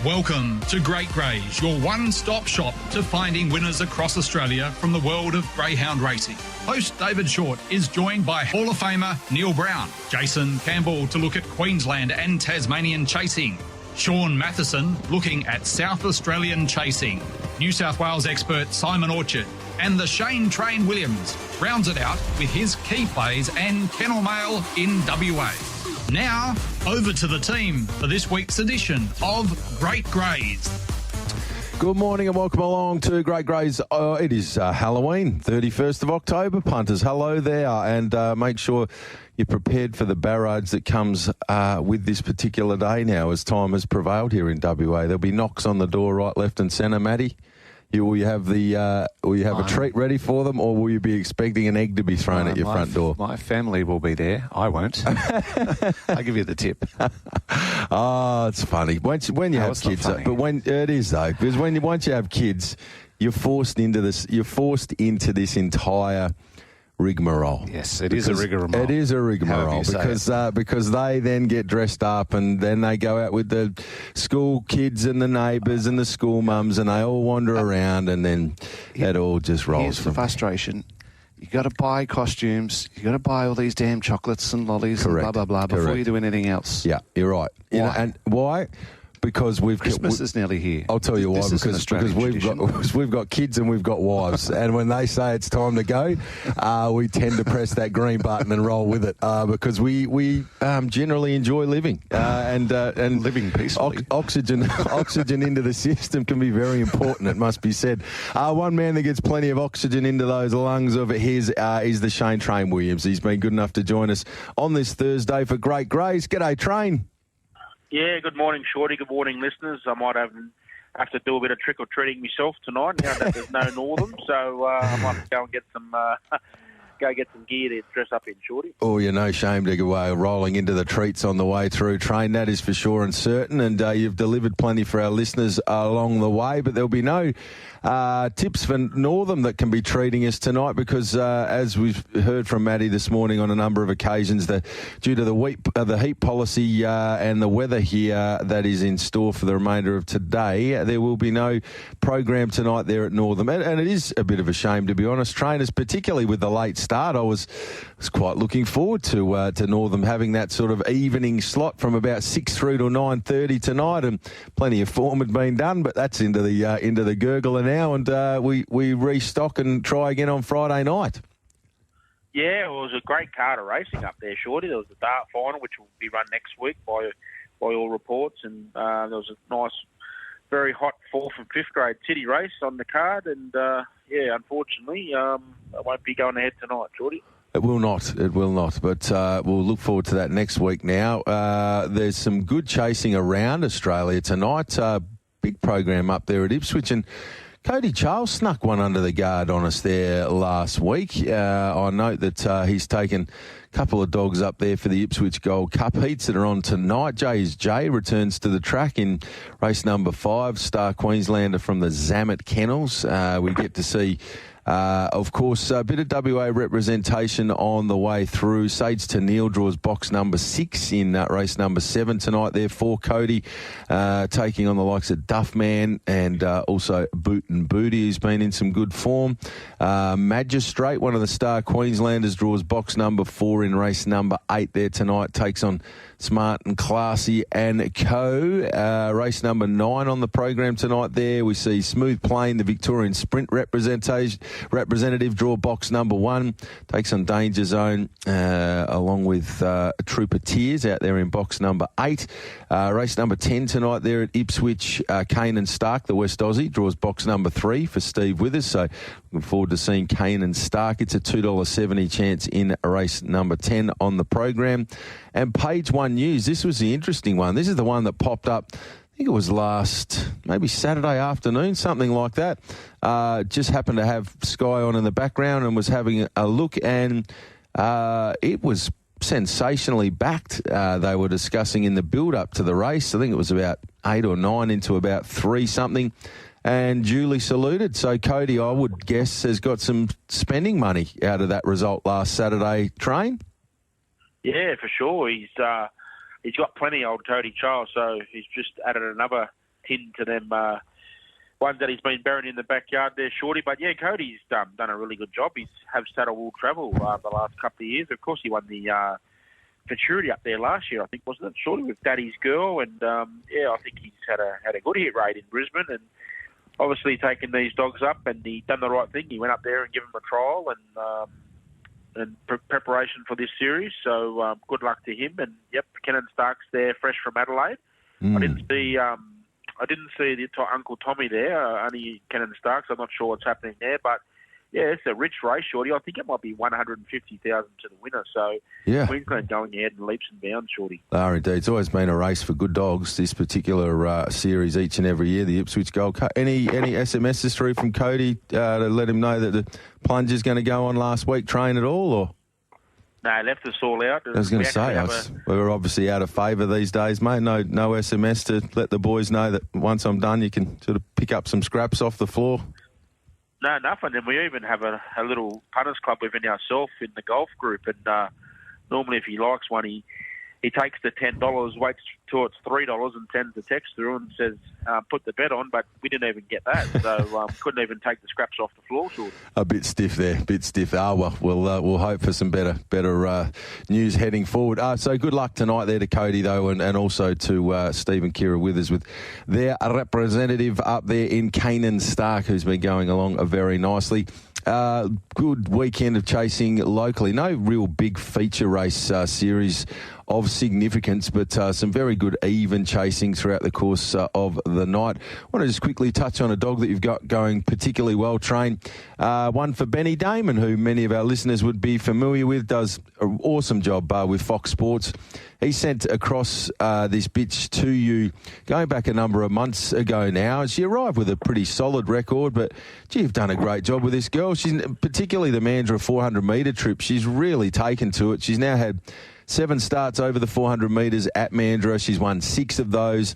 Welcome to GREYS, your one-stop shop to finding winners across Australia from the world of greyhound racing. Host David Shortte is joined by Hall of Famer Neil Brown, Jason Campbell to look at Queensland and Tasmanian chasing, Sean Matheson looking at South Australian chasing, New South Wales expert Simon Orchard, and the Shane Train Williams rounds it out with his key plays and kennel mail in WA. Now, over to the team for this week's edition of GREYS. Good morning and welcome along to GREYS. It is Halloween, 31st of October. Punters, hello there. And make sure you're prepared for the barrage that comes with this particular day now as time has prevailed here in WA. There'll be knocks on the door right, left and centre, Matty. Will you have a treat ready for them, or will you be expecting an egg to be thrown at your front door? My family will be there. I won't. I'll give you the tip. Oh, it's funny when you have kids. But when it is though, because once you have kids, you're forced into this. You're forced into this entire rigmarole. Yes, it is a rigmarole. It is a rigmarole because they then get dressed up and then they go out with the school kids and the neighbours and the school mums and they all wander around and then it all just rolls. Here's the frustration. You got to buy costumes. You got to buy all these damn chocolates and lollies and blah blah blah before you do anything else. Yeah, you're right. Why? And why? Because Christmas is nearly here. I'll tell you why. Because we've got kids and we've got wives, and when they say it's time to go, we tend to press that green button and roll with it because we generally enjoy living and living peacefully. Oxygen into the system can be very important. It must be said. One man that gets plenty of oxygen into those lungs of his is the Shane Train Williams. He's been good enough to join us on this Thursday for GREYS. G'day, Train. Yeah, good morning, Shorty. Good morning, listeners. I might have to do a bit of trick-or-treating myself tonight now that there's no Northern, so I might go and get some gear to dress up in, Shorty. Oh, you're no shame to go rolling into the treats on the way through, Train. That is for sure and certain, and you've delivered plenty for our listeners along the way, but there'll be no tips for Northern that can be treating us tonight because, as we've heard from Matty this morning on a number of occasions, due to the heat policy and the weather here that is in store for the remainder of today, there will be no program tonight there at Northern. And it is a bit of a shame, to be honest, trainers, particularly with the late start. I was quite looking forward to Northern having that sort of evening slot from about 6 through to 9:30 tonight, and plenty of form had been done, but that's into the gurgler now, and we restock and try again on Friday night. Yeah, it was a great card of racing up there, Shorty. There was the dart final, which will be run next week by all reports, and there was a nice, very hot 4th and 5th grade city race on the card, and unfortunately, it won't be going ahead tonight, Shorty. It will not, but we'll look forward to that next week now. There's some good chasing around Australia tonight. Big program up there at Ipswich, and Cody Charles snuck one under the guard on us there last week. I note that he's taken a couple of dogs up there for the Ipswich Gold Cup heats that are on tonight. J returns to the track in race number 5, Star Queenslander from the Zamet Kennels. We get to see of course, a bit of WA representation on the way through. Sage to Neil draws box number 6 in race number 7 tonight there for Cody, taking on the likes of Duffman and also Boot and Booty, who's been in some good form. Magistrate, one of the Star Queenslanders, draws box number 4 in race number 8 there tonight, takes on Smart and Classy and Co. Race number 9 on the program tonight there. We see Smooth Plane, the Victorian Sprint representative, draw box number 1, takes on Danger Zone along with Trooper Tears out there in box number 8. Race number 10 tonight there at Ipswich, Kane and Stark, the West Aussie, draws box number 3 for Steve Withers. So looking forward to seeing Kane and Stark. It's a $2.70 chance in race number 10 on the program. And Page 1 News, this was the interesting one. This is the one that popped up, I think it was maybe Saturday afternoon, something like that. Just happened to have Sky on in the background and was having a look, and it was sensationally backed. They were discussing in the build-up to the race. I think it was about 8 or 9 into about 3 something, and duly saluted. So Cody, I would guess, has got some spending money out of that result last Saturday, Train. Yeah, for sure. He's got plenty, old Cody Charles, so he's just added another tin to them ones that he's been burying in the backyard there, Shorty. But yeah, Cody's done a really good job. He's have Saddle Will Travel the last couple of years. Of course, he won the Futurity up there last year, I think, wasn't it, Shorty, with Daddy's Girl? And I think he's had a good hit rate in Brisbane, and obviously taking these dogs up, and he done the right thing. He went up there and given them a trial and preparation for this series. So good luck to him. And yep, Kenan Stark's there, fresh from Adelaide. I didn't see the Uncle Tommy there. Only Kenan Starks. I'm not sure what's happening there, but yeah, it's a rich race, Shorty. I think it might be 150,000 to the winner. So yeah, Queensland going ahead in leaps and bounds, Shorty. They are indeed. It's always been a race for good dogs, this particular series each and every year, the Ipswich Gold Cup. Any SMSs through from Cody to let him know that the plunge is going to go on last week, train at all? Or? No, he left us all out. I was going to say, we're obviously out of favour these days, mate. No SMS to let the boys know that once I'm done, you can sort of pick up some scraps off the floor. No, nothing. And we even have a little punters club within ourselves in the golf group. And normally if he likes one, he takes the $10, waits till it's $3 and sends the text through and says, put the bet on. But we didn't even get that. So couldn't even take the scraps off the floor. Sort of. A bit stiff there, well, we'll hope for some better news heading forward. So good luck tonight there to Cody, though, and also to Steve and Kira Withers with their representative up there in Kenan Stark, who's been going along very nicely. Good weekend of chasing locally. No real big feature race series of significance, but some very good even chasing throughout the course of the night. I want to just quickly touch on a dog that you've got going particularly well trained. One for Benny Damon, who many of our listeners would be familiar with, does an awesome job with Fox Sports. He sent across this bitch to you going back a number of months ago now. She arrived with a pretty solid record, but gee, you've done a great job with this girl. She's particularly the Mandurah 400-metre trip. She's really taken to it. She's now had 7 starts over the 400 metres at Mandurah. She's won 6 of those.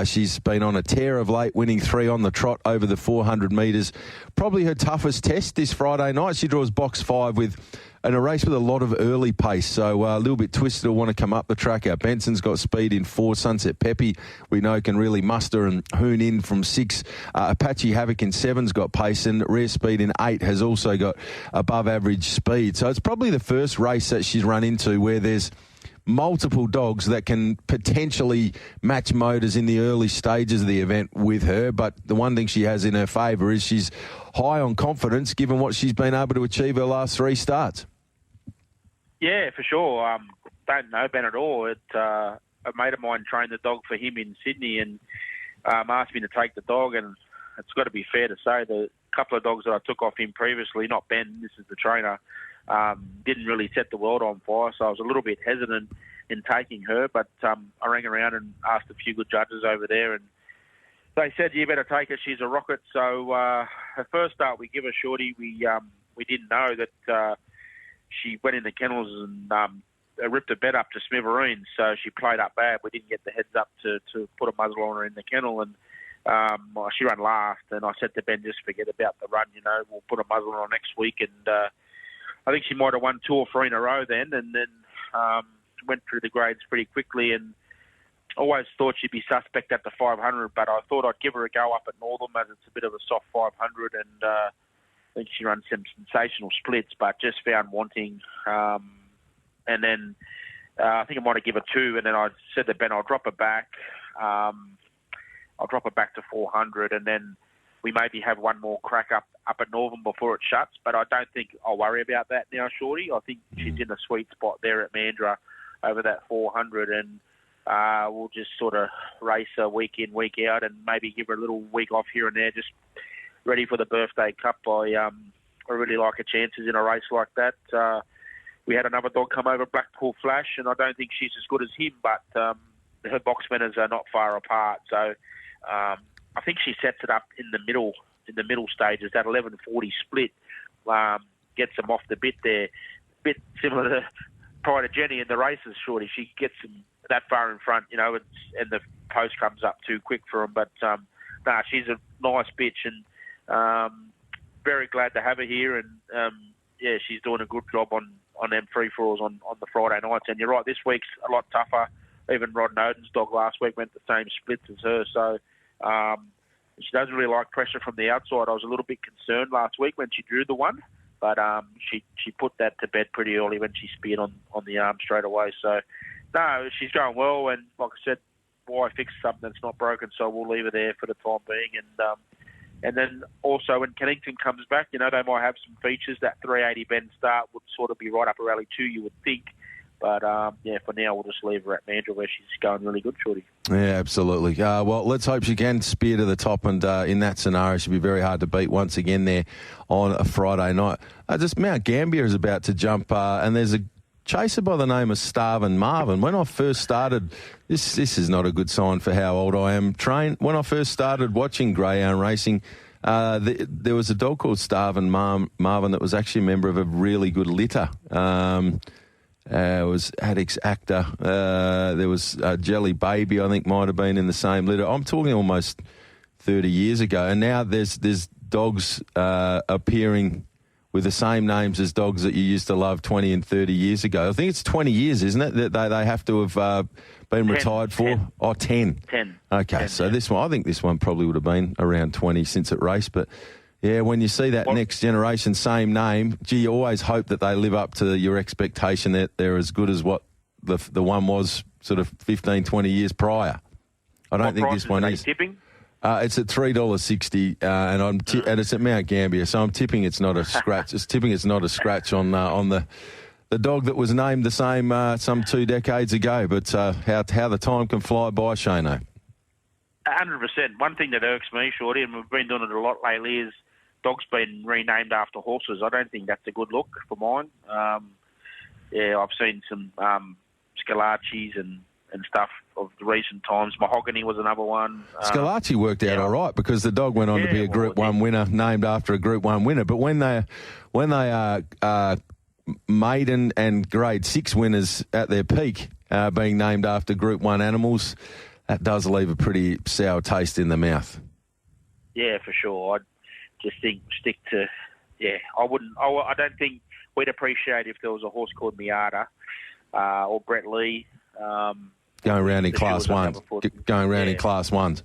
She's been on a tear of late, winning 3 on the trot over the 400 metres. Probably her toughest test this Friday night. She draws box 5 in a race with a lot of early pace, so a little bit twisted. Will want to come up the track. Our Benson's got speed in 4. Sunset Peppy, we know, can really muster and hoon in from 6. Apache Havoc in 7's got pace, and Rare Speed in 8 has also got above average speed. So it's probably the first race that she's run into where there's multiple dogs that can potentially match motors in the early stages of the event with her. But the one thing she has in her favour is she's high on confidence given what she's been able to achieve her last 3 starts. Yeah, for sure. Don't know Ben at all. A mate of mine trained the dog for him in Sydney and asked me to take the dog, and it's got to be fair to say the couple of dogs that I took off him previously, not Ben, this is the trainer, didn't really set the world on fire, so I was a little bit hesitant in taking her, but I rang around and asked a few good judges over there, and they said, you better take her, she's a rocket. So her first start we give her, Shorty, we didn't know that she went in the kennels and ripped her bed up to smithereens, so she played up bad. We didn't get the heads up to put a muzzle on her in the kennel, and she ran last, and I said to Ben, just forget about the run, we'll put a muzzle on her next week, and I think she might have won 2 or 3 in a row then, and then went through the grades pretty quickly, and always thought she'd be suspect at the 500, but I thought I'd give her a go up at Northam as it's a bit of a soft 500, and I think she runs some sensational splits, but just found wanting. And then I think I might have given her 2, and then I said to Ben, I'll drop her back. I'll drop her back to 400, and then we maybe have one more crack up at Northam before it shuts, but I don't think I'll worry about that now, Shorty. I think she's in a sweet spot there at Mandurah over that 400, and we'll just sort of race her week in, week out, and maybe give her a little week off here and there, just ready for the Birthday Cup. I really like her chances in a race like that. We had another dog come over, Blackpool Flash, and I don't think she's as good as him, but her box winners are not far apart. So I think she sets it up in the middle stages. That 11:40 split gets them off the bit there. Bit similar to prior to Jenny in the races, Shorty. She gets them that far in front, and the post comes up too quick for them. But she's a nice bitch, and very glad to have her here. And she's doing a good job on them free-for-alls on the Friday nights. And you're right, this week's a lot tougher. Even Rod Noden's dog last week went the same splits as her. So She doesn't really like pressure from the outside. I was a little bit concerned last week when she drew the one, but she put that to bed pretty early when she speared on the arm straight away. So, no, she's going well, and like I said, why fix something that's not broken? So we'll leave her there for the time being, and then also when Kennington comes back, they might have some features. That 380 bend start would sort of be right up her alley too, you would think. But, for now, we'll just leave her at Mandurah where she's going really good, Shorty. Yeah, absolutely. Well, let's hope she can spear to the top, and in that scenario, she'll be very hard to beat once again there on a Friday night. Just Mount Gambier is about to jump, and there's a chaser by the name of Starvin Marvin. When I first started, this is not a good sign for how old I am, Train. When I first started watching greyhound racing, there was a dog called Starvin Marvin that was actually a member of a really good litter. It was Addicts Actor. There was Jelly Baby, I think, might have been in the same litter. I'm talking almost 30 years ago. And now there's dogs appearing with the same names as dogs that you used to love 20 and 30 years ago. I think it's 20 years, isn't it, that they have to have been 10, retired for? 10. Oh, 10. 10. Okay, 10, so yeah. this one, I think this one probably would have been around 20 since it raced, but... Yeah, when you see that next generation, same name, you always hope that they live up to your expectation that they're as good as what the one was sort of 15, 20 years prior. I don't think this one is. Tipping? It's at $3.60, and it's at Mount Gambier, so I'm tipping it's not a scratch. It's not a scratch on the dog that was named the same some 2 decades ago. But how the time can fly by, Shano. 100%. One thing that irks me, Shorty, and we've been doing it a lot lately, is dogs being renamed after horses. I don't think that's a good look for mine. I've seen some Scalacci's and stuff of the recent times. Mahogany was another one. Scalacci worked out all right because the dog went on to be a Group 1 winner, named after a Group 1 winner. But when they are maiden and Grade 6 winners at their peak, being named after Group 1 animals, that does leave a pretty sour taste in the mouth. Yeah, for sure. I just think stick to. Yeah, I don't think we'd appreciate if there was a horse called Miata or Brett Lee going around in Class 1s. Going around in Class 1s.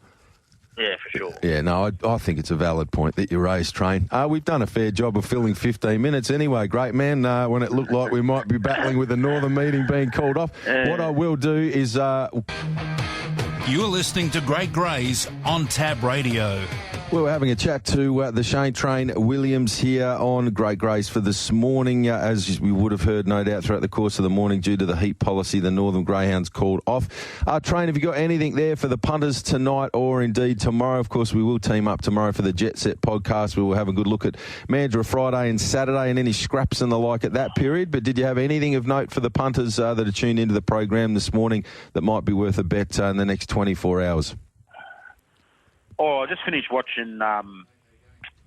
Yeah, for sure. Yeah, no, I think it's a valid point that you raised, Train. We've done a fair job of filling 15 minutes anyway, great man, when it looked like we might be battling with the Northern meeting being called off. What I will do is... You're listening to Great Greys on Tab Radio. Well, we're having a chat to the Shane Train Williams here on Great Greys for this morning. As we would have heard, no doubt, throughout the course of the morning, due to the heat policy, the Northern Greyhounds called off. Train, have you got anything there for the punters tonight or indeed tomorrow? Of course, we will team up tomorrow for the Jet Set podcast. We will have a good look at Mandurah Friday and Saturday and any scraps and the like at that period. But did you have anything of note for the punters that are tuned into the program this morning that might be worth a bet in the next 24 hours? I just finished watching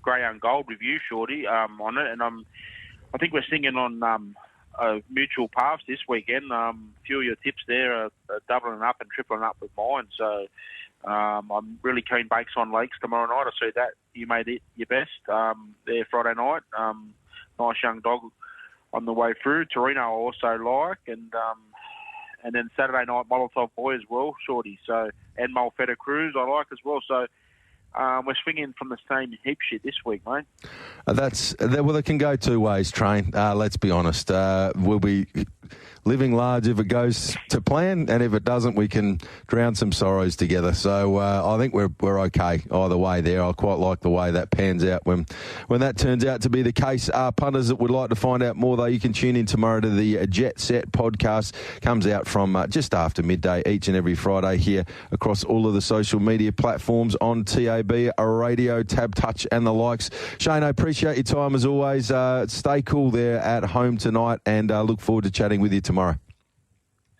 Greyhound Gold review, Shorty, on it, and I think we're singing on mutual paths this weekend. A few of your tips there are doubling up and tripling up with mine, so I'm really keen Bakes on Lakes tomorrow night. I see that you made it your best there Friday night. Nice young dog on the way through. Torino I also like, and then Saturday night Molotov Boy as well, Shorty. So and Malfetta Cruz I like as well. So we're swinging from the same heap shit this week, mate. It can go two ways, Train. Let's be honest. We'll be living large if it goes to plan, and if it doesn't, we can drown some sorrows together. So I think we're okay either way there. I quite like the way that pans out when that turns out to be the case. Punters that would like to find out more, though, you can tune in tomorrow to the Jet Set podcast. Comes out from just after midday each and every Friday here across all of the social media platforms on TAB, Radio, Tab Touch and the likes. Shane, I appreciate your time as always. Stay cool there at home tonight, and look forward to chatting with you tomorrow.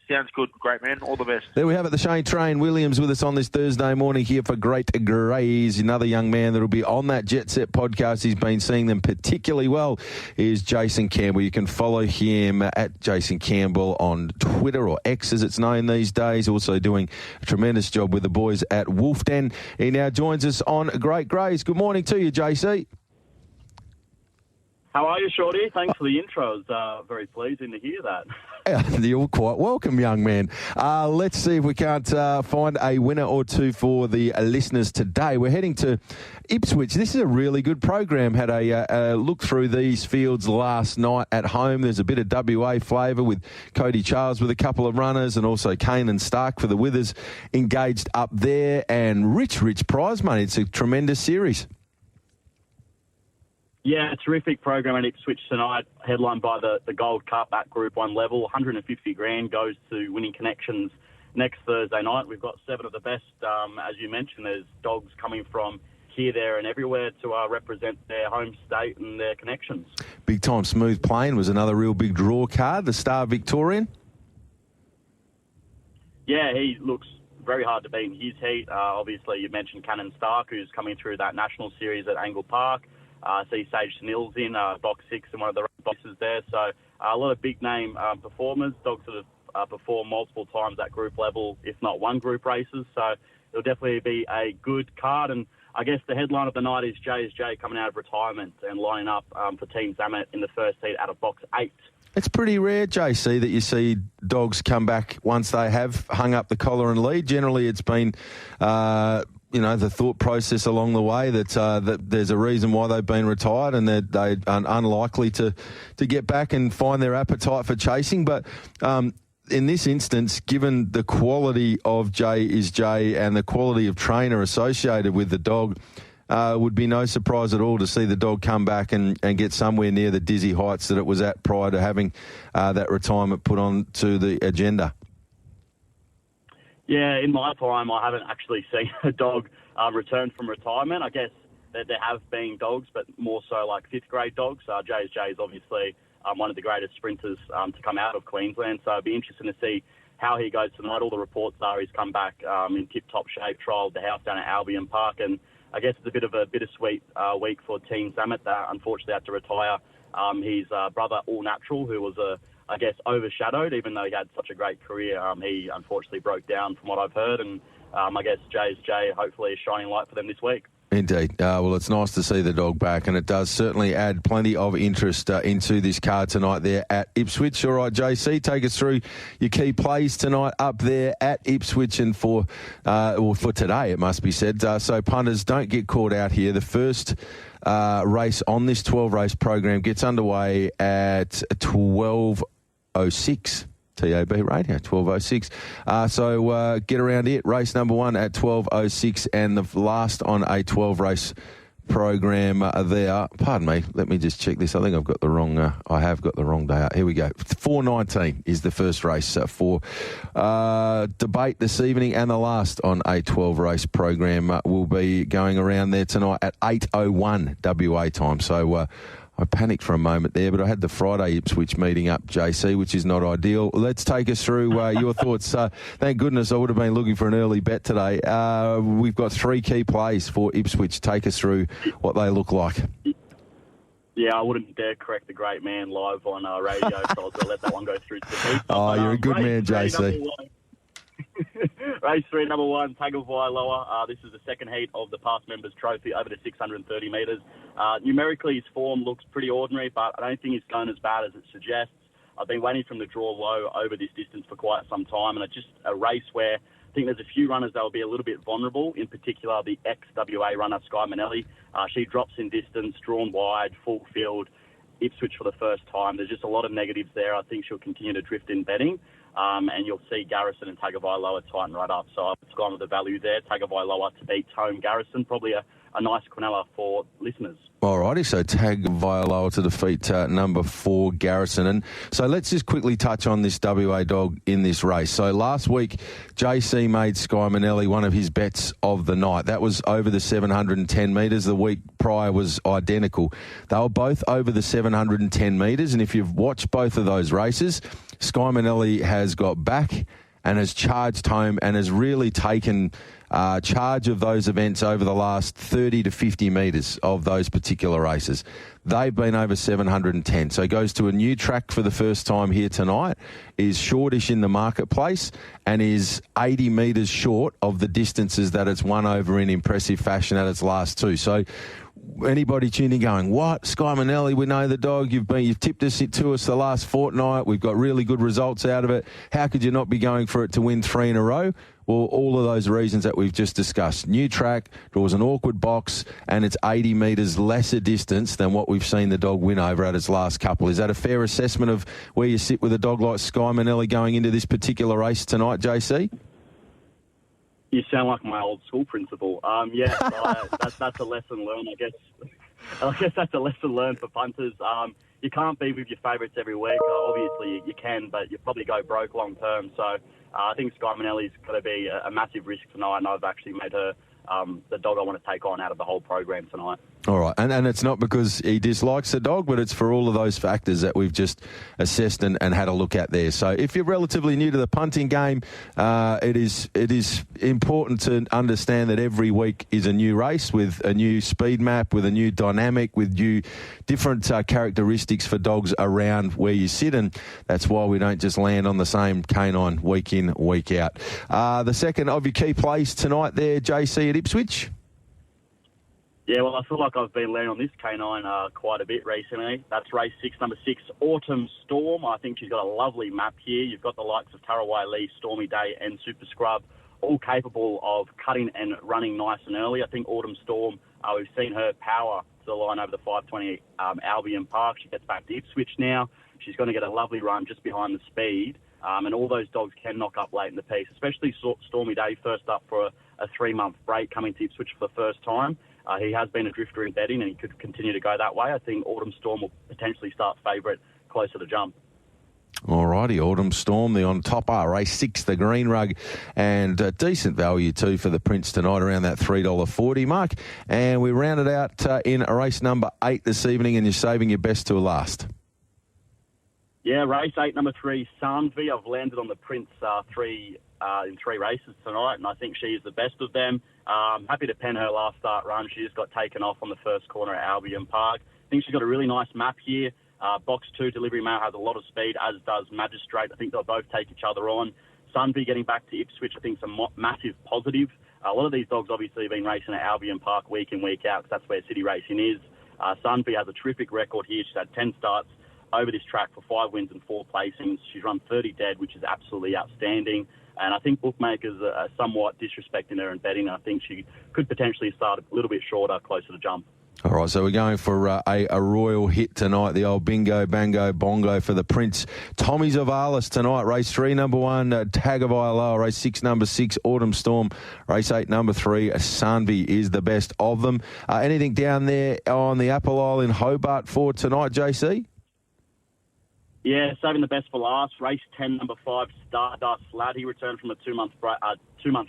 Sounds good. Great, man. All the best. There we have it. The Shane Train Williams with us on this Thursday morning here for Great Greys. Another young man that will be on that Jet Set podcast. He's been seeing them particularly well is Jason Campbell. You can follow him at Jason Campbell on Twitter, or X as it's known these days. Also doing a tremendous job with the boys at Wolf Den. He now joins us on Great Greys. Good morning to you, JC. How are you, Shorty? Thanks for the intro. It's very pleasing to hear that. You're quite welcome, young man. Let's see if we can't find a winner or two for the listeners today. We're heading to Ipswich. This is a really good program. Had a look through these fields last night at home. There's a bit of WA flavour with Cody Charles with a couple of runners, and also Kane and Stark for the Withers engaged up there, and rich prize money. It's a tremendous series. Yeah, a terrific program at Ipswich tonight, headlined by the Gold Cup at Group 1 level. 150 grand goes to Winning Connections next Thursday night. We've got 7 of the best. As you mentioned, there's dogs coming from here, there and everywhere to represent their home state and their connections. Big Time Smooth Plane was another real big draw card, the Star Victorian. Yeah, he looks very hard to beat in his heat. Obviously, you mentioned Cannon Stark, who's coming through that national series at Angle Park. See Sage Snills in box 6 in one of the boxes there. So a lot of big-name performers, dogs that have performed multiple times at group level, if not one group races. So it'll definitely be a good card. And I guess the headline of the night is JSJ coming out of retirement and lining up for Team Zamet in the first heat out of box 8. It's pretty rare, JC, that you see dogs come back once they have hung up the collar and lead. Generally, it's been... the thought process along the way that there's a reason why they've been retired and that they are unlikely to get back and find their appetite for chasing. But in this instance, given the quality of J is J and the quality of trainer associated with the dog, would be no surprise at all to see the dog come back and get somewhere near the dizzy heights that it was at prior to having that retirement put on to the agenda. Yeah, in my time, I haven't actually seen a dog return from retirement. I guess that there have been dogs, but more so like 5th grade dogs. JSJ is obviously one of the greatest sprinters to come out of Queensland, so it'd be interesting to see how he goes tonight. All the reports are he's come back in tip-top shape, trialled the house down at Albion Park, and I guess it's a bit of a bittersweet week for Team Zamet that unfortunately had to retire his brother All Natural, who was I guess, overshadowed, even though he had such a great career. He unfortunately broke down from what I've heard, and I guess JSJ hopefully is shining light for them this week. Indeed. Well, it's nice to see the dog back, and it does certainly add plenty of interest into this card tonight there at Ipswich. All right, JC, take us through your key plays tonight up there at Ipswich, and for today, it must be said. So punters, don't get caught out here. The first race on this 12-race program gets underway at 12:06. TAB radio, 12:06. So get around it. Race number 1 at 12:06, and the last on a 12-race program there. Pardon me. Let me just check this. I think I've got the wrong. I have got the wrong day out. Here we go. 4:19 is the first race for debate this evening, and the last on a 12-race program will be going around there tonight at 8:01 WA time. So. I panicked for a moment there, but I had the Friday Ipswich meeting up, JC, which is not ideal. Let's take us through your thoughts. Thank goodness I would have been looking for an early bet today. We've got 3 key plays for Ipswich. Take us through what they look like. Yeah, I wouldn't dare correct the great man live on radio, so I was going to let that one go through to the beat. Oh, you're a good man, JC. Race 3, number 1, Tagovailoa. This is the second heat of the Past Members Trophy over the 630 metres. Numerically, his form looks pretty ordinary, but I don't think he's going as bad as it suggests. I've been waiting for him to draw low over this distance for quite some time, and it's just a race where I think there's a few runners that will be a little bit vulnerable, in particular the ex-WA runner, Sky Manelli. She drops in distance, drawn wide, full field, Ipswich for the first time. There's just a lot of negatives there. I think she'll continue to drift in betting. And you'll see Garrison and Tagovailoa tighten right up. So I've gone with the value there. Tagovailoa to beat home Garrison. Probably a nice quinella for listeners. Alrighty, so Tagovailoa to defeat number 4 Garrison. And so let's just quickly touch on this WA dog in this race. So last week, JC made Sky Manelli one of his bets of the night. That was over the 710 metres. The week prior was identical. They were both over the 710 metres. And if you've watched both of those races, Sky Manelli has got back and has charged home and has really taken charge of those events over the last 30 to 50 metres of those particular races. They've been over 710. So goes to a new track for the first time here tonight, is shortish in the marketplace, and is 80 metres short of the distances that it's won over in impressive fashion at its last 2. So anybody tuning in going, what? Sky Manelli, we know the dog. You've tipped us to us the last fortnight. We've got really good results out of it. How could you not be going for it to win 3 in a row? Well, all of those reasons that we've just discussed. New track, draws an awkward box, and it's 80 metres lesser distance than what we've seen the dog win over at its last couple. Is that a fair assessment of where you sit with a dog like Sky Manelli going into this particular race tonight, JC? You sound like my old school principal. Yeah, that's a lesson learned, I guess. I guess that's a lesson learned for punters. You can't be with your favourites every week. Obviously, you can, but you probably go broke long term. So I think Sky Manelli's got to be a massive risk tonight, and I've actually made her the dog I want to take on out of the whole program tonight. All right, and it's not because he dislikes the dog, but it's for all of those factors that we've just assessed and had a look at there. So if you're relatively new to the punting game, it is important to understand that every week is a new race with a new speed map, with a new dynamic, with new different characteristics for dogs around where you sit, and that's why we don't just land on the same canine week in, week out. The second of your key plays tonight there, JC, at Ipswich? Yeah, well, I feel like I've been laying on this canine quite a bit recently. That's race 6, number 6, Autumn Storm. I think she's got a lovely map here. You've got the likes of Tarawai Lee, Stormy Day and Super Scrub, all capable of cutting and running nice and early. I think Autumn Storm, we've seen her power to the line over the 520 Albion Park. She gets back to Ipswich now. She's going to get a lovely run just behind the speed. And all those dogs can knock up late in the piece, especially Stormy Day, first up for a 3-month break, coming to Ipswich for the first time. He has been a drifter in betting, and he could continue to go that way. I think Autumn Storm will potentially start favourite closer to jump. All righty, Autumn Storm, the on-topper, race 6, the green rug, and decent value too for the Prince tonight, around that $3.40 mark. And we rounded out in race number 8 this evening, and you're saving your best till last. Yeah, race 8, number 3, Sanvi. I've landed on the Prince in 3 races tonight, and I think she is the best of them. Happy to pen her last start run. She just got taken off on the first corner at Albion Park. I think she's got a really nice map here. Box 2, Delivery Mail, has a lot of speed, as does Magistrate. I think they'll both take each other on. Sunby getting back to Ipswich, I think, is a massive positive. A lot of these dogs obviously have been racing at Albion Park week in, week out, because that's where city racing is. Sunby has a terrific record here. She's had 10 starts over this track for 5 wins and 4 placings. She's run 30 dead, which is absolutely outstanding. And I think bookmakers are somewhat disrespecting her and betting. I think she could potentially start a little bit shorter, closer to jump. All right, so we're going for a royal hit tonight, the old bingo, bango, bongo for the Prince. Tommy Zavalis tonight, race 3, number 1, Tagovailoa, race 6, number 6, Autumn Storm, race 8, number 3, Sanvi is the best of them. Anything down there on the Apple Isle in Hobart for tonight, JC? Yeah, saving the best for last. Race 10, number 5, Stardust Lad. He returned from a 2-month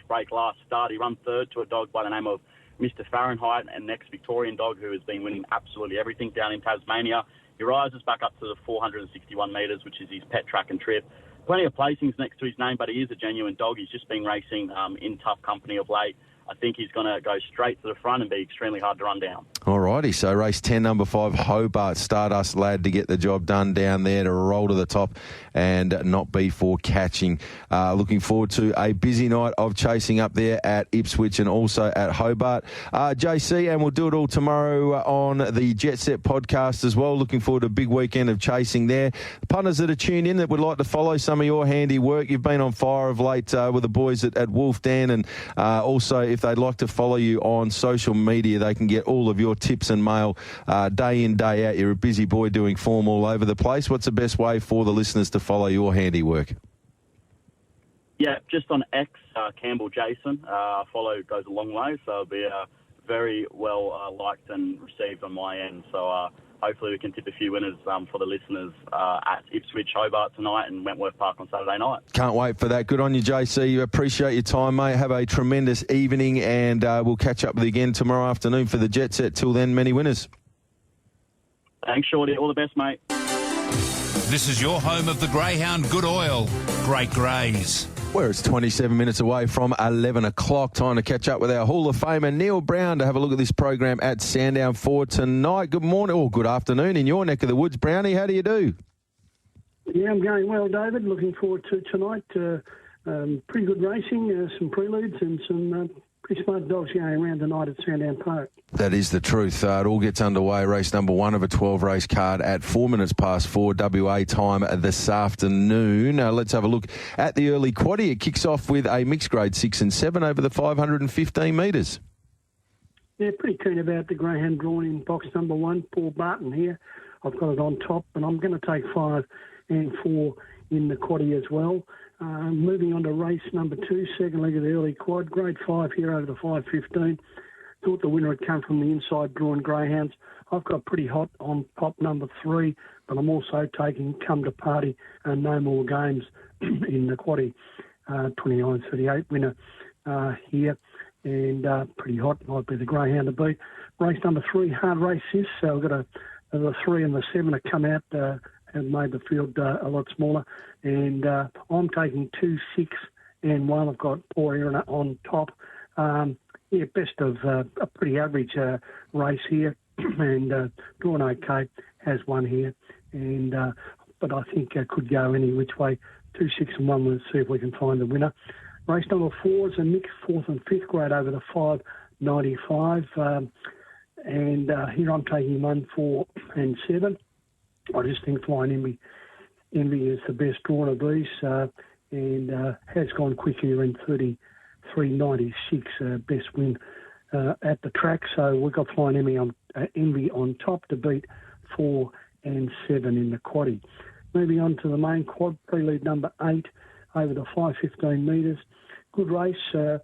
break last start. He ran third to a dog by the name of Mr. Fahrenheit, an ex-Victorian dog who has been winning absolutely everything down in Tasmania. He rises back up to the 461 metres, which is his pet track and trip. Plenty of placings next to his name, but he is a genuine dog. He's just been racing in tough company of late. I think he's going to go straight to the front and be extremely hard to run down. All righty, so race 10, number 5, Hobart, Stardust Lad to get the job done down there, to roll to the top and not be for catching. Looking forward to a busy night of chasing up there at Ipswich and also at Hobart. JC, and we'll do it all tomorrow on the Jet Set podcast as well. Looking forward to a big weekend of chasing there. The punters that are tuned in that would like to follow some of your handy work, you've been on fire of late with the boys at Wolf Dan, and also if they'd like to follow you on social media, they can get all of your tips and mail day in, day out. You're a busy boy doing form all over the place. What's the best way for the listeners to follow your handiwork? Yeah, just on X, Campbell Jason. Follow goes a long way, so it'll be very well liked and received on my end. So hopefully we can tip a few winners for the listeners at Ipswich, Hobart tonight and Wentworth Park on Saturday night. Can't wait for that. Good on you, JC. Appreciate your time, mate. Have a tremendous evening, and we'll catch up with you again tomorrow afternoon for the Jet Set. Till then, many winners. Thanks, Shorty. All the best, mate. This is your home of the Greyhound Good Oil, Great Greys. Where it's 27 minutes away from 11 o'clock. Time to catch up with our Hall of Famer, Neil Brown, to have a look at this program at Sandown for tonight. Good morning, or good afternoon in your neck of the woods. Brownie, how do you do? Yeah, I'm going well, David. Looking forward to tonight. Pretty good racing, some preludes and some pretty smart dogs going around tonight at Sandown Park. That is the truth. It all gets underway. Race number 1 of a 12-race card at 4:04 WA time this afternoon. Let's have a look at the early quaddie. It kicks off with a mixed grade 6 and 7 over the 515 metres. Yeah, pretty keen about the greyhound drawn in box number 1, Paul Barton here. I've got it on top, and I'm going to take 5 and 4 in the quaddie as well. Moving on to race number 2, second leg of the early quad, grade 5 here over the 515. Thought the winner had come from the inside drawn greyhounds. I've got pretty hot on top number 3, but I'm also taking Come to Party and No More Games in the quaddie. 29.38 winner here, and pretty hot. Might be the greyhound to beat. Race number 3, Hard Race Sis. So we've got the 3 and the 7 have come out and made the field a lot smaller. And I'm taking 2, 6 and 1. I've got Poor Aaron on top. Best of a pretty average race here. And Drawn OK has one here. And but I think could go any which way. 2, 6 and 1. Let's see if we can find the winner. Race number 4 is a mixed 4th and 5th grade over the 595. And here I'm taking 1, 4 and 7. I just think Flying Envy is the best drawn of these, and has gone quick here in 33.96, best win at the track. So we've got Flying Envy on top to beat 4 and 7 in the quaddie. Moving on to the main quad, prelude number 8 over the 515 metres. Good race. You've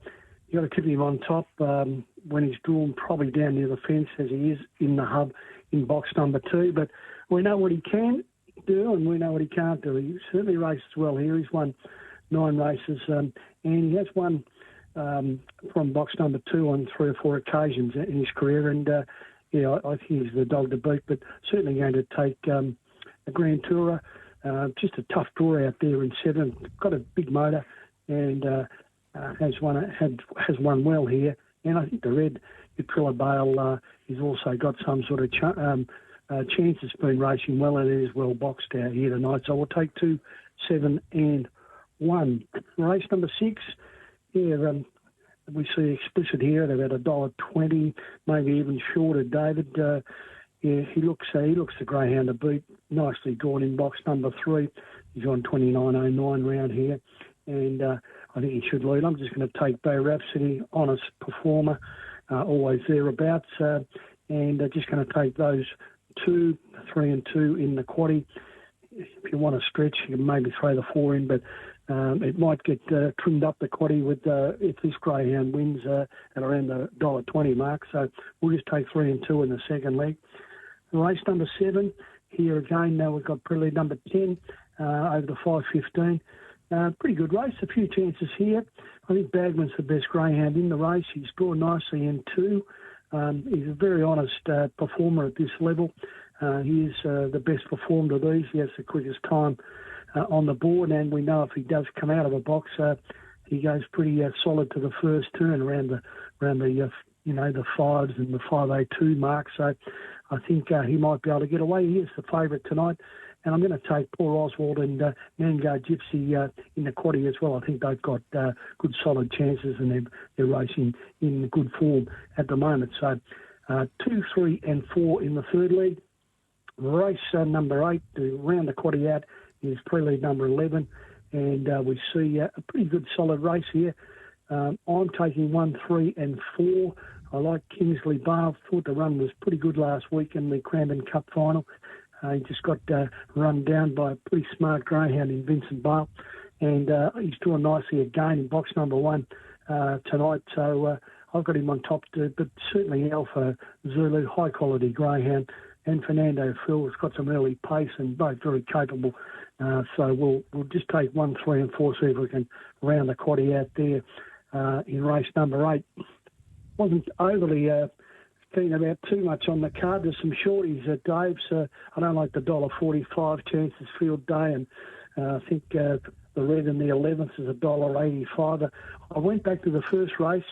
got to keep him on top when he's drawn probably down near the fence as he is in the hub in box number 2. But we know what he can do and we know what he can't do. He certainly races well here. He's won 9 races and he has won from box number 2 on 3 or 4 occasions in his career. And, I think he's the dog to beat, but certainly going to take a Grand Tourer. Just a tough draw out there in 7. Got a big motor and has won well here. And I think the red Utrilla Bale he's also got some sort of chance. It's been racing well and it is well boxed out here tonight. So we'll take 2, 7 and 1. Race number 6, we see explicit here at about $1.20, maybe even shorter, David. He looks the greyhound to beat. Nicely drawn in box number 3. He's on 29.09 round here. And I think he should lead. I'm just going to take Bay Rhapsody, honest performer, always thereabouts. And just going to take those 2, 3 and 2 in the quaddie. If you want to stretch, you can maybe throw the 4 in, but it might get trimmed up the quaddie with if this greyhound wins at around the $1.20 mark. So we'll just take 3 and 2 in the second leg. Race number 7, here again, now we've got prelude number 10 over the 515. Pretty good race, a few chances here. I think Bagman's the best greyhound in the race. He's drawn nicely in 2. He's a very honest performer at this level. He is the best performed of these. He has the quickest time on the board, and we know if he does come out of a box, he goes pretty solid to the first turn around the 5s and the 5:02 mark. So I think he might be able to get away. He is the favourite tonight. And I'm going to take Poor Oswald and Mango Gypsy in the quaddie as well. I think they've got good solid chances and they're racing in good form at the moment. So 2, 3 and 4 in the third leg. Race number 8 to round the quaddie out is prelude number 11. And we see a pretty good solid race here. I'm taking 1, 3 and 4. I like Kingsley Bale. Thought the run was pretty good last week in the Cranbourne Cup final. He just got run down by a pretty smart greyhound in Vincent Bale. And he's doing nicely again in box number 1 tonight. So I've got him on top too. But certainly Alpha Zulu, high-quality greyhound. And Fernando Phil has got some early pace and both very capable. So we'll just take 1, 3 and 4, see if we can round the quaddie out there in race number 8. Wasn't overly keen about too much on the card. There's some shorties at Dave's. I don't like the $1.45 chances field day, and I think the red in the 11th is $1.85. I went back to the first race.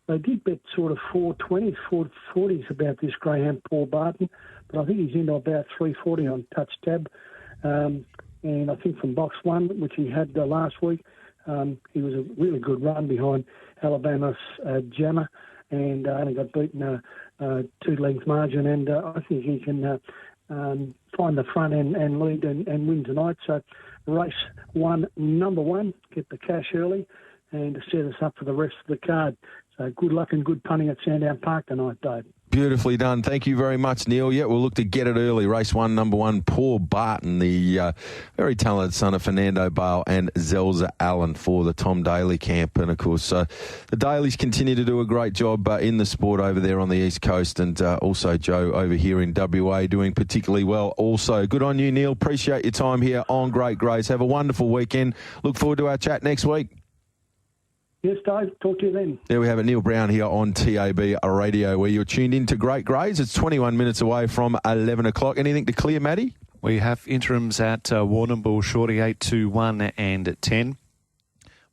They did bet sort of 420s, 440s about this greyhound Paul Barton, but I think he's into about 340 on touch tab. And I think from box 1, which he had last week, he was a really good run behind Alabama's Jammer, and only got beaten a 2-length margin, and I think he can find the front and lead and win tonight. So race 1, number 1, get the cash early and to set us up for the rest of the card. So good luck and good punting at Sandown Park tonight, Dave. Beautifully done. Thank you very much, Neil. Yeah, we'll look to get it early. Race 1, number 1, Paul Barton, the very talented son of Fernando Bale and Zelza Allen for the Tom Daly camp. And, of course, the Dalys continue to do a great job in the sport over there on the East Coast, and also Joe over here in WA doing particularly well also. Good on you, Neil. Appreciate your time here on Great Greys. Have a wonderful weekend. Look forward to our chat next week. Yes, Dave. Talk to you then. There we have it. Neil Brown here on TAB Radio, where you're tuned in to Great Greys. It's 21 minutes away from 11 o'clock. Anything to clear, Matty? We have interims at Warrnambool, Shortte 8, 2, 1 and 10.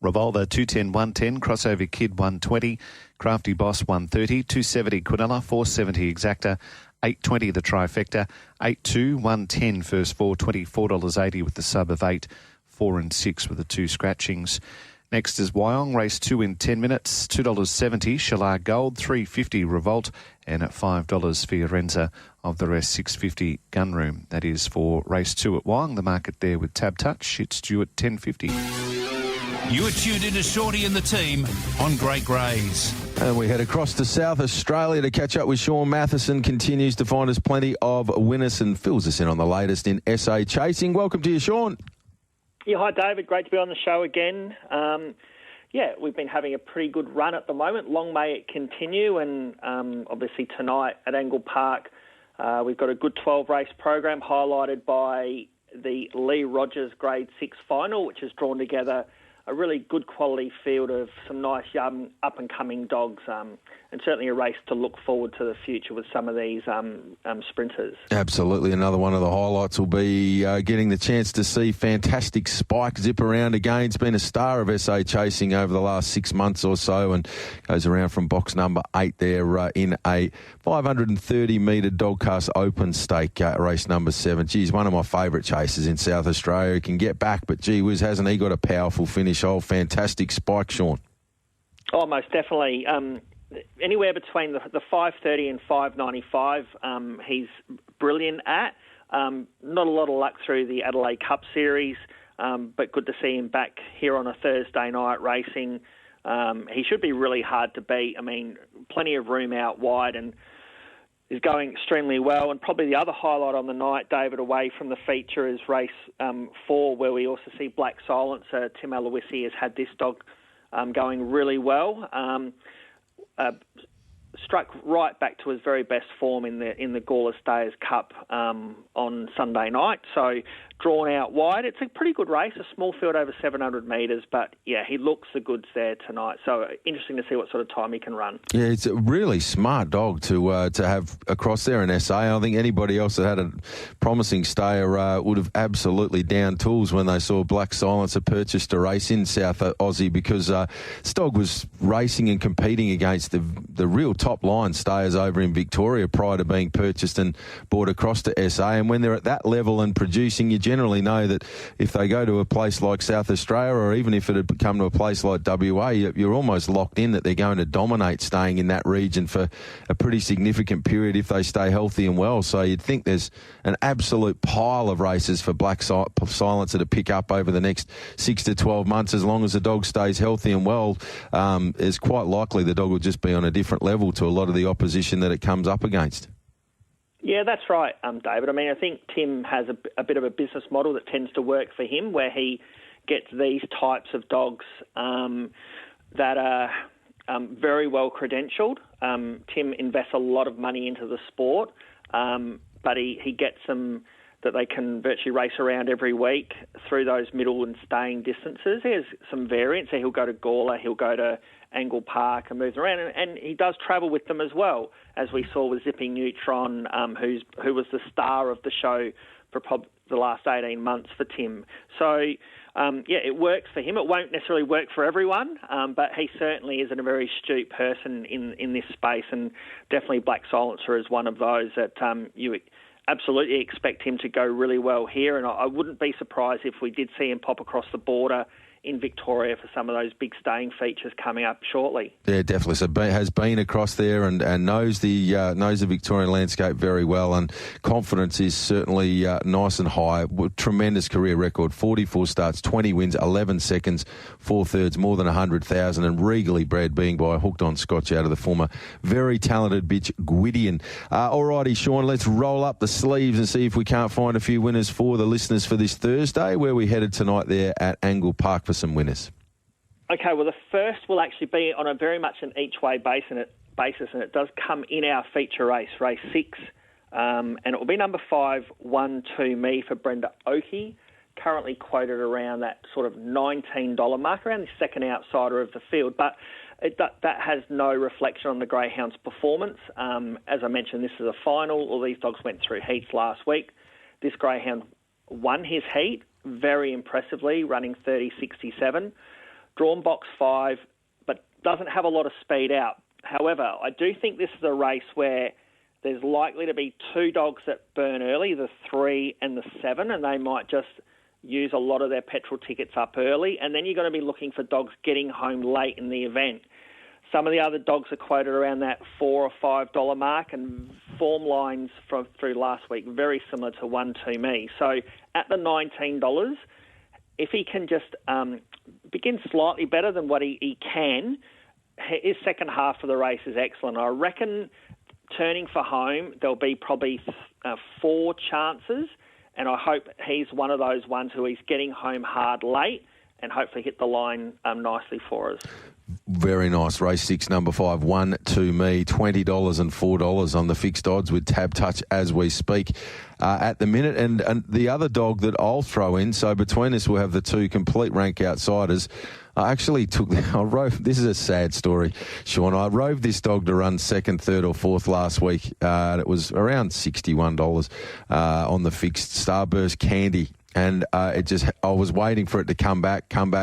Revolver 210, 110. Crossover Kid 120. Crafty Boss 130. 270 Quinella. 470 Exacta. 820 the trifecta. 8-2, 110 first 4. $24.80 with the sub of 8. 4 and 6 with the 2 scratchings. Next is Wyong, race 2 in 10 minutes, $2.70, Shalar Gold, $3.50 Revolt, and at $5 Fiorenza of the rest, $6.50 Gunroom. That is for race 2 at Wyong. The market there with Tab Touch, it's due at $10.50. You are tuned into Shorty and the team on Great Greys. And we head across to South Australia to catch up with Sean Matheson. Continues to find us plenty of winners and fills us in on the latest in SA Chasing. Welcome to you, Sean. Yeah, hi David. Great to be on the show again. We've been having a pretty good run at the moment. Long may it continue, and obviously tonight at Angle Park we've got a good 12-race program highlighted by the Lee Rogers Grade 6 final, which has drawn together a really good quality field of some nice young up-and-coming dogs, and certainly a race to look forward to the future with some of these sprinters. Absolutely. Another one of the highlights will be getting the chance to see Fantastic Spike zip around again. It's been a star of SA Chasing over the last 6 months or so, and goes around from box number 8 there in a 530-metre Dogcast Open Stake, race number 7. Geez, one of my favourite chasers in South Australia. He can get back, but gee whiz, hasn't he got a powerful finish? Oh, Fantastic Spike, Sean. Oh, most definitely. Anywhere between the 530 and 595, he's brilliant at. Not a lot of luck through the Adelaide Cup Series, but good to see him back here on a Thursday night racing. He should be really hard to beat. I mean, plenty of room out wide, and is going extremely well. And probably the other highlight on the night, David, away from the feature, is race 4, where we also see Black Silencer. Tim Aloisi has had this dog going really well. Struck right back to his very best form in the Gawler Stayers Cup on Sunday night. So drawn out wide. It's a pretty good race, a small field over 700 metres, but yeah, he looks the goods there tonight. So interesting to see what sort of time he can run. Yeah, it's a really smart dog to have across there in SA. I think anybody else that had a promising stayer would have absolutely down tools when they saw Black Silencer purchased a race in South Aussie, because this dog was racing and competing against the real top line stayers over in Victoria prior to being purchased and brought across to SA. And when they're at that level and producing, you generally know that if they go to a place like South Australia, or even if it had come to a place like WA, you're almost locked in that they're going to dominate staying in that region for a pretty significant period if they stay healthy and well. So you'd think there's an absolute pile of races for Black Silencer to pick up over the next 6 to 12 months. As long as the dog stays healthy and well, it's quite likely the dog will just be on a different level to a lot of the opposition that it comes up against. Yeah, that's right, David. I mean, I think Tim has a bit of a business model that tends to work for him, where he gets these types of dogs that are very well credentialed. Tim invests a lot of money into the sport, but he gets them that they can virtually race around every week through those middle and staying distances. There's some variance. So he'll go to Gawler, he'll go to Angle Park and moves around, and he does travel with them as well, as we saw with Zipping Neutron, who was the star of the show for the last 18 months for Tim. So, it works for him. It won't necessarily work for everyone, but he certainly is a very astute person in this space, and definitely Black Silencer is one of those that you absolutely expect him to go really well here, and I wouldn't be surprised if we did see him pop across the border in Victoria for some of those big staying features coming up shortly. Yeah, definitely. So has been across there and knows the Victorian landscape very well, and confidence is certainly nice and high. Tremendous career record: 44 starts, 20 wins, 11 seconds, 4/3, more than 100,000, and regally bred, being by a hooked-on Scotch out of the former very talented bitch Gwydion. Alrighty, Sean, let's roll up the sleeves and see if we can't find a few winners for the listeners for this Thursday, where we headed tonight there at Angle Park for some winners. Okay, well, the first will actually be on a very much an each-way basis, and it does come in our feature race 6, and it will be number 5, 1 2 Me for Brenda Oakey, currently quoted around that sort of $19 mark, around the second outsider of the field, but that has no reflection on the Greyhound's performance. As I mentioned, this is a final. All these dogs went through heats last week. This Greyhound won his heat very impressively, running 30.67. Drawn box 5, but doesn't have a lot of speed out. However, I do think this is a race where there's likely to be 2 dogs that burn early, the 3 and the 7, and they might just use a lot of their petrol tickets up early, and then you're going to be looking for dogs getting home late in the event. Some of the other dogs are quoted around that $4 or $5 mark, and form lines through last week very similar to 1 2 Me. So at the $19, if he can just begin slightly better than what he can, his second half of the race is excellent. I reckon turning for home, there'll be probably 4 chances, and I hope he's one of those ones who he's getting home hard late and hopefully hit the line nicely for us. Very nice. Race 6, number 5, 1 2 Me, $20 and $4 on the fixed odds with Tab Touch as we speak at the minute. And the other dog that I'll throw in, so between us we'll have the 2 complete rank outsiders. I actually this is a sad story, Sean. I rode this dog to run 2nd, 3rd or 4th last week, and it was around $61 on the fixed Starburst Candy. And I was waiting for it to come back. And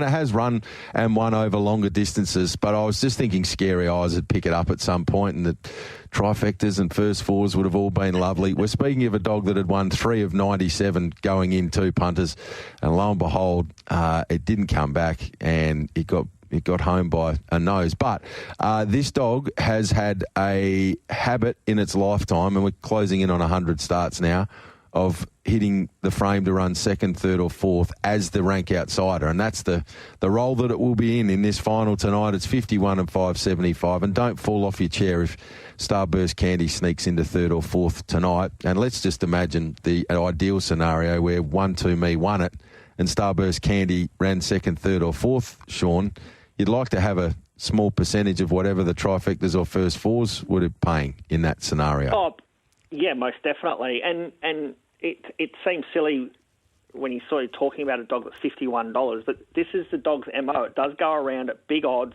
it has run and won over longer distances. But I was just thinking Scary Eyes would pick it up at some point, and the trifectas and first 4s would have all been lovely. We're speaking of a dog that had won 3 of 97 going in 2 punters. And lo and behold, it didn't come back, and it got home by a nose. But this dog has had a habit in its lifetime, and we're closing in on 100 starts now, of hitting the frame to run 2nd, 3rd or 4th as the rank outsider. And that's the role that it will be in this final tonight. It's 51 and 575. And don't fall off your chair if Starburst Candy sneaks into 3rd or 4th tonight. And let's just imagine the ideal scenario where 1 2 Me won it and Starburst Candy ran 2nd, 3rd or 4th, Sean. You'd like to have a small percentage of whatever the trifectas or first 4s would be paying in that scenario. Oh, yeah, most definitely. And it seems silly when you're sort of talking about a dog that's $51, but this is the dog's MO. It does go around at big odds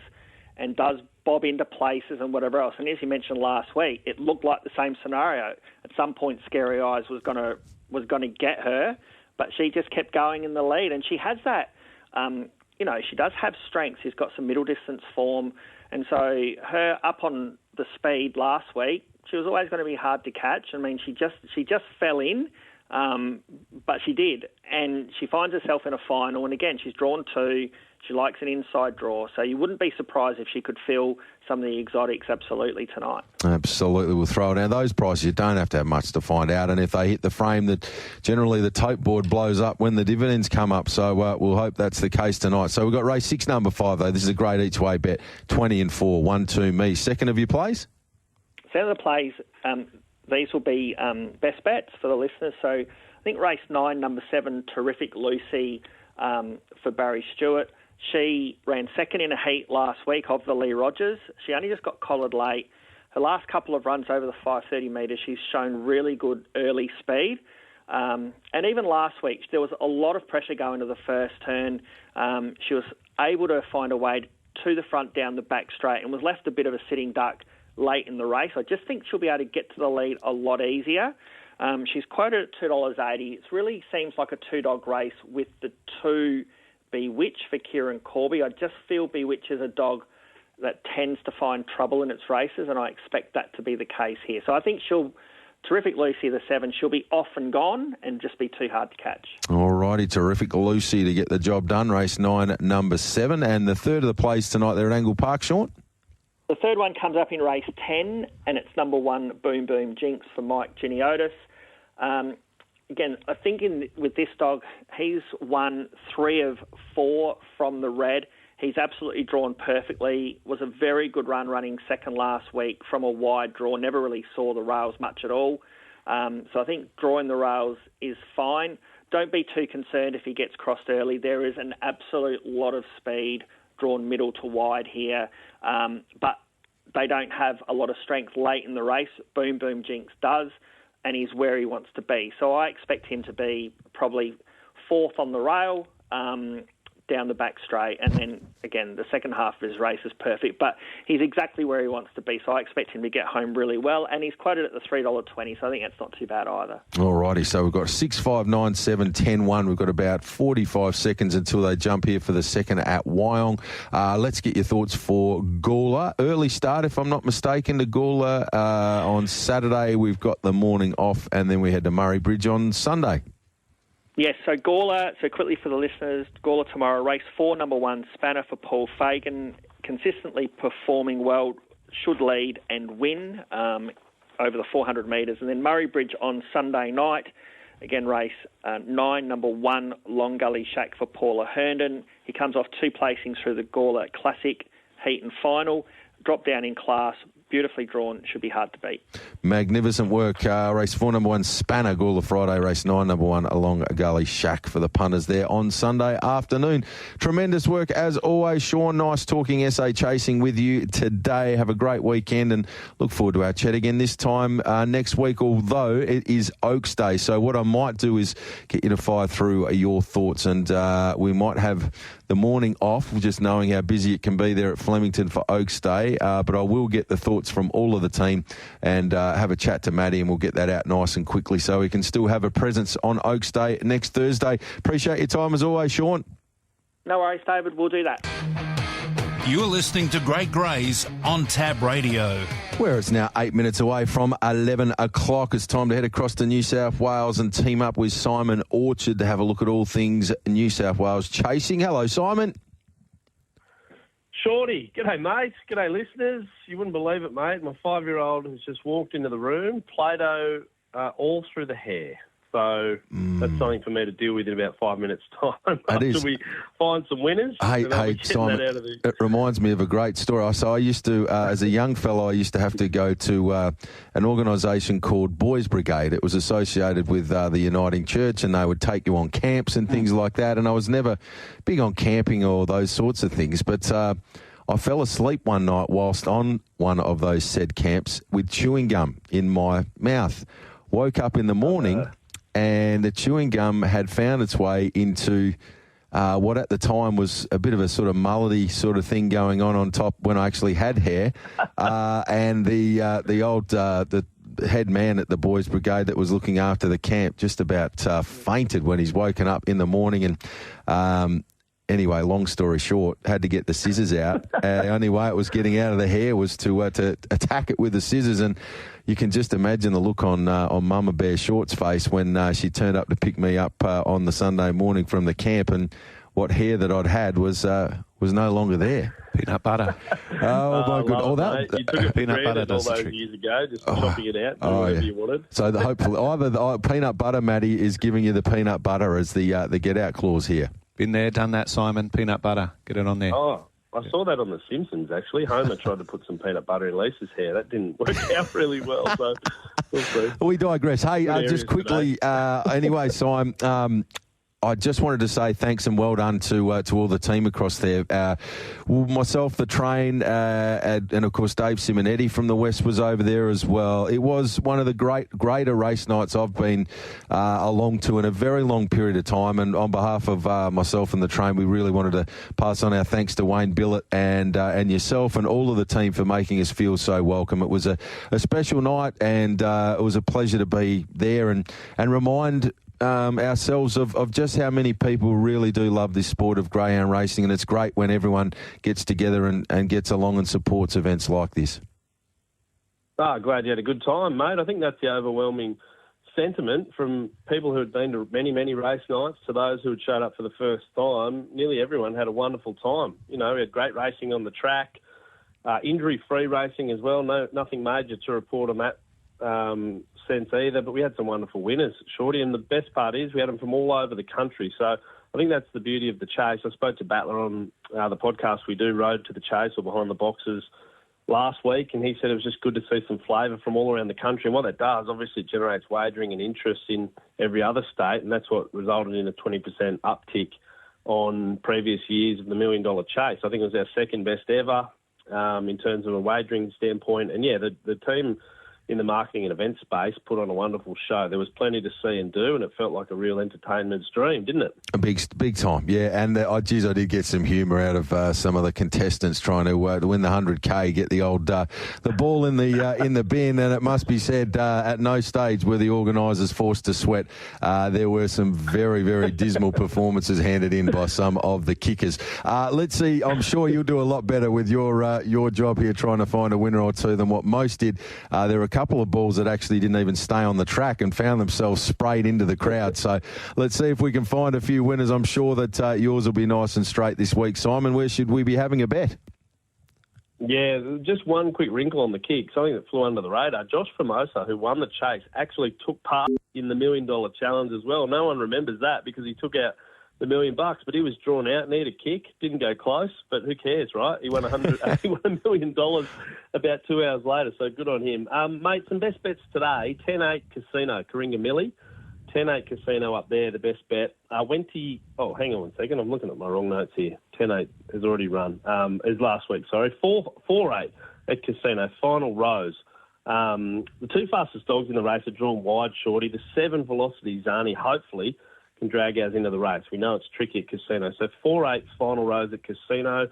and does bob into places and whatever else. And as you mentioned last week, it looked like the same scenario. At some point, Scary Eyes was going to get her, but she just kept going in the lead. And she has that, she does have strength. She's got some middle distance form. And so her up on the speed last week, she was always going to be hard to catch. I mean, she just fell in, but she did. And she finds herself in a final. And again, she's drawn 2. She likes an inside draw. So you wouldn't be surprised if she could fill some of the exotics absolutely tonight. Absolutely. We'll throw it out. Those prices, you don't have to have much to find out. And if they hit the frame, that generally the tote board blows up when the dividends come up. So we'll hope that's the case tonight. So we've got race 6, number 5, though. This is a great each-way bet. 20 and 4, 1 2 Me. Second of your plays? Second of the plays, these will be best bets for the listeners. So I think race 9, number 7, Terrific Lucy for Barry Stewart. She ran 2nd in a heat last week of the Lee Rogers. She only just got collared late. Her last couple of runs over the 530 metres, she's shown really good early speed. And even last week, there was a lot of pressure going to the first turn. She was able to find a way to the front down the back straight and was left a bit of a sitting duck late in the race. I just think she'll be able to get to the lead a lot easier. She's quoted at $2.80. It really seems like a 2-dog race with the 2 Bewitch for Kieran Corby. I just feel Bewitch is a dog that tends to find trouble in its races, and I expect that to be the case here. So I think she'll Terrific Lucy, the 7, she'll be off and gone and just be too hard to catch. All righty, Terrific Lucy to get the job done. Race 9, number 7. And the third of the plays tonight there at Angle Park, Shortte? The third one comes up in race 10, and it's number 1, Boom Boom Jinx for Mike Giniotis. Again, I think with this dog, he's won 3 of 4 from the red. He's absolutely drawn perfectly. Was a very good run running second last week from a wide draw. Never really saw the rails much at all. So I think drawing the rails is fine. Don't be too concerned if he gets crossed early. There is an absolute lot of speed drawn middle to wide here. But they don't have a lot of strength late in the race. Boom Boom Jinx does, and he's where he wants to be. So I expect him to be probably 4th on the rail, down the back straight, and then again the second half of his race is perfect, but he's exactly where he wants to be, so I expect him to get home really well, and he's quoted at the $3.20, so I think that's not too bad either. Alrighty, so we've got 6, 5, 9, 7, 10, 1. We've got about 45 seconds until they jump here for the second at Wyong. Let's get your thoughts for Gawler. Early start, if I'm not mistaken, to Gawler on Saturday. We've got the morning off, and then we head to Murray Bridge on Sunday. Yes, so Gawler, so quickly for the listeners, Gawler tomorrow, race 4, number 1, Spanner for Paul Fagan, consistently performing well, should lead and win over the 400 metres. And then Murray Bridge on Sunday night, again race 9, number 1, Long Gully Shack for Paula Herndon. He comes off 2 placings through the Gawler Classic Heat and Final, drop down in class, beautifully drawn, should be hard to beat. Magnificent work. Race 4, number 1, Spanner, Gawler Friday. Race 9, number 1, Long Gully Shack for the punters there on Sunday afternoon. Tremendous work as always, Sean. Nice talking SA Chasing with you today. Have a great weekend and look forward to our chat again this time next week, although it is Oaks Day. So what I might do is get you to fire through your thoughts, and we might have the morning off, just knowing how busy it can be there at Flemington for Oaks Day. But I will get the thoughts from all of the team and have a chat to Maddie, and we'll get that out nice and quickly so we can still have a presence on Oaks Day next Thursday. Appreciate your time as always, Sean. No worries, David. We'll do that. You're listening to Great Greys on Tab Radio. Where it's now 8 minutes away from 11 o'clock. It's time to head across to New South Wales and team up with Simon Orchard to have a look at all things New South Wales chasing. Hello, Simon. Shorty. G'day, mate. G'day, listeners. You wouldn't believe it, mate. My 5-year-old has just walked into the room, Play-Doh all through the hair. So that's something for me to deal with in about 5 minutes' time. After we find some winners. Hey, Simon, it reminds me of a great story. So I used to, as a young fellow, I used to have to go to an organisation called Boys Brigade. It was associated with the Uniting Church, and they would take you on camps and things like that. And I was never big on camping or those sorts of things. But I fell asleep one night whilst on one of those said camps with chewing gum in my mouth. Woke up in the morning... and the chewing gum had found its way into what at the time was a bit of a sort of mullety sort of thing going on top when I actually had hair. And the head man at the Boys Brigade that was looking after the camp just about fainted when he's woken up in the morning. And anyway, long story short, had to get the scissors out. The only way it was getting out of the hair was to attack it with the scissors. And you can just imagine the look on Mama Bear Short's face when she turned up to pick me up on the Sunday morning from the camp, and what hair that I'd had was no longer there. Peanut butter. Oh my goodness! You took it peanut butter all those years ago, just chopping it out, whatever you wanted. So hopefully, either the peanut butter, Matty, is giving you the peanut butter as the get out clause here. Been there, done that, Simon. Peanut butter. Get it on there. Oh, I saw that on The Simpsons, actually. Homer tried to put some peanut butter in Lisa's hair. That didn't work out really well, so we'll see. We digress. Hey, just quickly, anyway, Simon, I just wanted to say thanks and well done to all the team across there. Myself, the train, and of course Dave Simonetti from the West was over there as well. It was one of the greater race nights I've been along to in a very long period of time. And on behalf of myself and the train, we really wanted to pass on our thanks to Wayne Billett and yourself and all of the team for making us feel so welcome. It was a special night, and it was a pleasure to be there and remind ourselves of just how many people really do love this sport of greyhound racing, and it's great when everyone gets together and gets along and supports events like this. Glad you had a good time, mate. I think that's the overwhelming sentiment from people who had been to many, many race nights to those who had showed up for the first time. Nearly everyone had a wonderful time. You know, we had great racing on the track, injury-free racing as well. Nothing major to report on that sense either, but we had some wonderful winners, Shorty, and the best part is we had them from all over the country. So I think that's the beauty of the chase. I spoke to Battler on the podcast we do, Road to the Chase or Behind the Boxes, last week, and he said it was just good to see some flavour from all around the country. And what that does, obviously, it generates wagering and interest in every other state, and that's what resulted in a 20% uptick on previous years of the $1 Million Chase. I think it was our second best ever in terms of a wagering standpoint. And, yeah, the team in the marketing and event space put on a wonderful show. There was plenty to see and do, and it felt like a real entertainment's dream, didn't it? A big time, yeah. And I did get some humour out of some of the contestants trying to win the 100K, get the old the ball in the bin. And it must be said, at no stage were the organisers forced to sweat. There were some very, very dismal performances handed in by some of the kickers. Let's see. I'm sure you'll do a lot better with your job here, trying to find a winner or two than what most did. There were a couple of balls that actually didn't even stay on the track and found themselves sprayed into the crowd. So let's see if we can find a few winners. I'm sure that yours will be nice and straight this week. Simon, where should we be having a bet? Yeah, just one quick wrinkle on the kick, something that flew under the radar. Josh Formosa, who won the chase, actually took part in the $1 Million Challenge as well. No one remembers that because he took out the $1 million, but he was drawn out, needed a kick, didn't go close, but who cares, right? He won $1 million about 2 hours later, so good on him. Mate, some best bets today. 10-8 Casino, Karinga-Millie. 10-8 Casino up there, the best bet. Hang on 1 second, I'm looking at my wrong notes here. 10-8 has already run. Is last week, sorry. 4-8 at Casino, final rows. The two fastest dogs in the race are drawn wide, Shorty. The 7 Velocity Zani, hopefully, can drag ours into the race. We know it's tricky at Casino. So 4-8 final rows at Casino.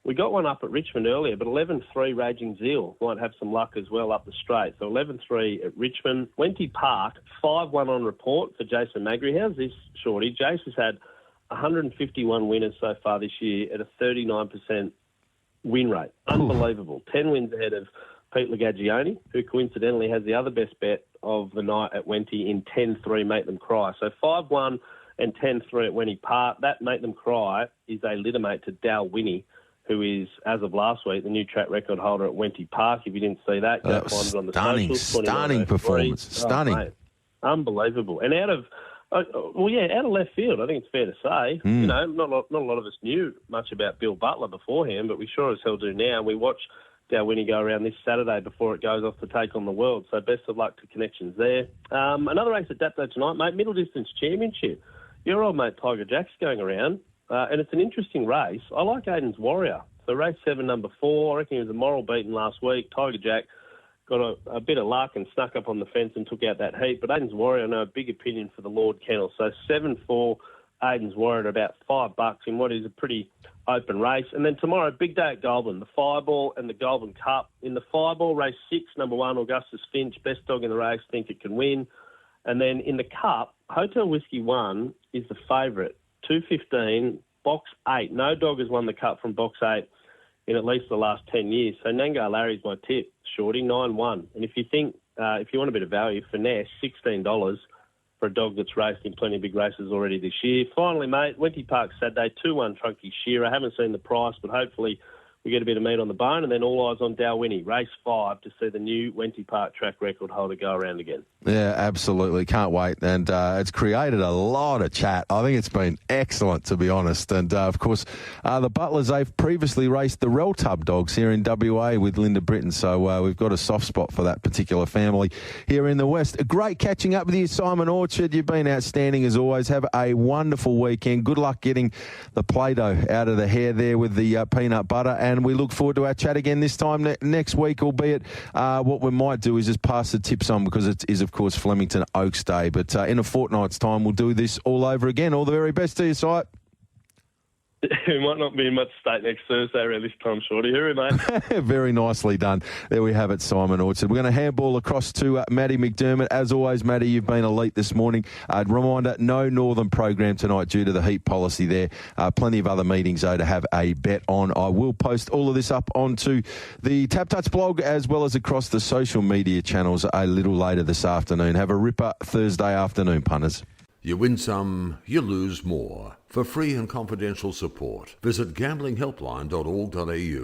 We got one up at Richmond earlier, but 11-3 Raging Zeal might have some luck as well up the straight. So 11-3 at Richmond. Wenty Park, 5-1 on report for Jason Magri. How's this, Shorty? Jace has had 151 winners so far this year at a 39% win rate. Unbelievable. 10 wins ahead of Pete Lagagioni, who coincidentally has the other best bet of the night at Wenty in 10-3 Make Them Cry. So 5-1 and 10-3 at Wenty Park. That Make Them Cry is a littermate to Dal Winnie, who is, as of last week, the new track record holder at Wenty Park. If you didn't see that, go find it on the socials. Stunning performance. Stunning. Mate, unbelievable. And out of left field, I think it's fair to say. You know, not a lot of us knew much about Bill Butler beforehand, but we sure as hell do now. We watch Winnie go around this Saturday before it goes off to take on the world. So best of luck to Connections there. Another race at Dapto tonight, mate, Middle Distance Championship. Your old mate Tiger Jack's going around, and it's an interesting race. I like Aiden's Warrior. So race 7, number 4. I reckon he was a moral beaten last week. Tiger Jack got a bit of luck and snuck up on the fence and took out that heat. But Aiden's Warrior, I know, a big opinion for the Lord Kennel. So 7-4 Aiden's Warrior at about $5 in what is a pretty open race. And then tomorrow, big day at Goulburn, the Fireball and the Goulburn Cup. In the Fireball, race 6, number 1, Augustus Finch, best dog in the race, think it can win. And then in the Cup, Hotel Whiskey 1 is the favourite, 2.15, box 8. No dog has won the Cup from box 8 in at least the last 10 years. So Nangar Larry's my tip, Shorty, 9-1. And if you want a bit of value, Finesse, $16 for a dog that's raced in plenty of big races already this year. Finally, mate, Wenty Park Saturday, 2-1 Trunky Shearer. I haven't seen the price, but hopefully we get a bit of meat on the bone. And then all eyes on Dal Winnie, race 5, to see the new Wenty Park track record holder go around again. Yeah, absolutely. Can't wait. And it's created a lot of chat. I think it's been excellent, to be honest. And, of course, the Butlers, they've previously raced the Rel Tub dogs here in WA with Linda Britton. So we've got a soft spot for that particular family here in the West. Great catching up with you, Simon Orchard. You've been outstanding as always. Have a wonderful weekend. Good luck getting the Play-Doh out of the hair there with the peanut butter. And we look forward to our chat again this time next week, albeit what we might do is just pass the tips on because it is, of course, Flemington Oaks Day. But in a fortnight's time, we'll do this all over again. All the very best to you, Si. We might not be in much state next Thursday around this time, Shorty. Hooray, mate. Very nicely done. There we have it, Simon Orchard. We're going to handball across to Maddie McDermott. As always, Maddie, you've been elite this morning. Reminder, no Northern program tonight due to the heat policy there. Plenty of other meetings, though, to have a bet on. I will post all of this up onto the Tap Touch blog as well as across the social media channels a little later this afternoon. Have a ripper Thursday afternoon, punters. You win some, you lose more. For free and confidential support, visit gamblinghelpline.org.au.